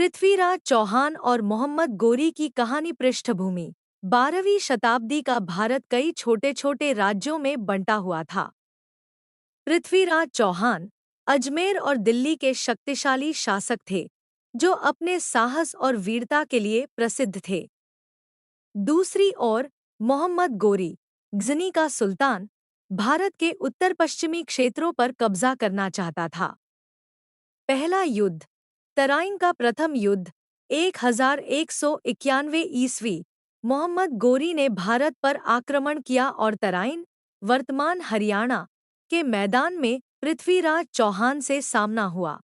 पृथ्वीराज चौहान और मोहम्मद गोरी की कहानी। पृष्ठभूमि 12वीं शताब्दी का भारत कई छोटे छोटे राज्यों में बंटा हुआ था। पृथ्वीराज चौहान अजमेर और दिल्ली के शक्तिशाली शासक थे, जो अपने साहस और वीरता के लिए प्रसिद्ध थे। दूसरी ओर मोहम्मद गोरी, गजनी का सुल्तान, भारत के उत्तर पश्चिमी क्षेत्रों पर कब्जा करना चाहता था। पहला युद्ध, तराइन का प्रथम युद्ध 1191 ईस्वी। मोहम्मद गोरी ने भारत पर आक्रमण किया और तराइन, वर्तमान हरियाणा, के मैदान में पृथ्वीराज चौहान से सामना हुआ।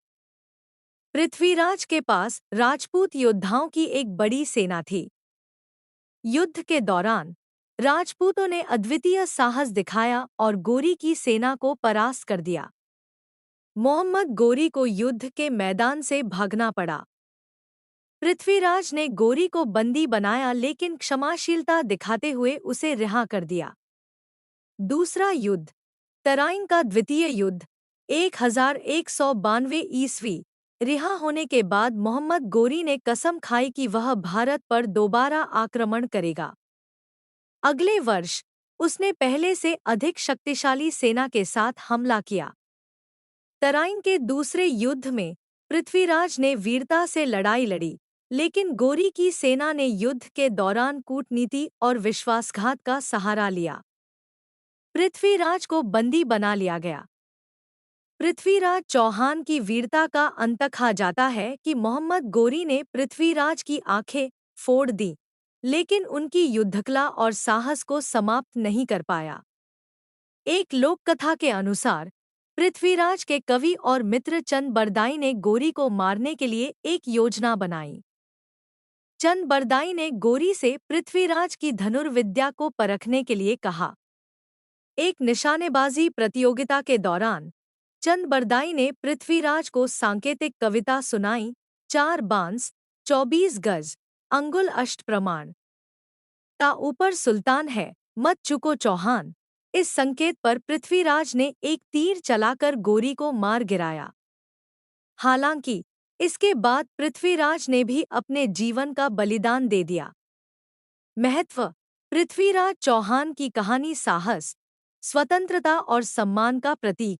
पृथ्वीराज के पास राजपूत योद्धाओं की एक बड़ी सेना थी। युद्ध के दौरान राजपूतों ने अद्वितीय साहस दिखाया और गोरी की सेना को परास्त कर दिया। मोहम्मद गोरी को युद्ध के मैदान से भागना पड़ा। पृथ्वीराज ने गोरी को बंदी बनाया, लेकिन क्षमाशीलता दिखाते हुए उसे रिहा कर दिया। दूसरा युद्ध, तराइन का द्वितीय युद्ध 1192 ईस्वी। रिहा होने के बाद मोहम्मद गोरी ने कसम खाई कि वह भारत पर दोबारा आक्रमण करेगा। अगले वर्ष उसने पहले से अधिक शक्तिशाली सेना के साथ हमला किया। तराइन के दूसरे युद्ध में पृथ्वीराज ने वीरता से लड़ाई लड़ी, लेकिन गोरी की सेना ने युद्ध के दौरान कूटनीति और विश्वासघात का सहारा लिया। पृथ्वीराज को बंदी बना लिया गया। पृथ्वीराज चौहान की वीरता का अंत कहा जाता है कि मोहम्मद गोरी ने पृथ्वीराज की आंखें फोड़ दी, लेकिन उनकी युद्धकला और साहस को समाप्त नहीं कर पाया। एक लोककथा के अनुसार पृथ्वीराज के कवि और मित्र चंद बरदाई ने गोरी को मारने के लिए एक योजना बनाई। चंद बरदाई ने गोरी से पृथ्वीराज की धनुर्विद्या को परखने के लिए कहा। एक निशानेबाजी प्रतियोगिता के दौरान चंद बरदाई ने पृथ्वीराज को सांकेतिक कविता सुनाई, 4 बांस 24 गज, अंगुल अष्ट प्रमाण का ऊपर सुल्तान है, मत चुको चौहान। इस संकेत पर पृथ्वीराज ने एक तीर चलाकर गोरी को मार गिराया। हालांकि इसके बाद पृथ्वीराज ने भी अपने जीवन का बलिदान दे दिया। महत्व, पृथ्वीराज चौहान की कहानी साहस, स्वतंत्रता और सम्मान का प्रतीक।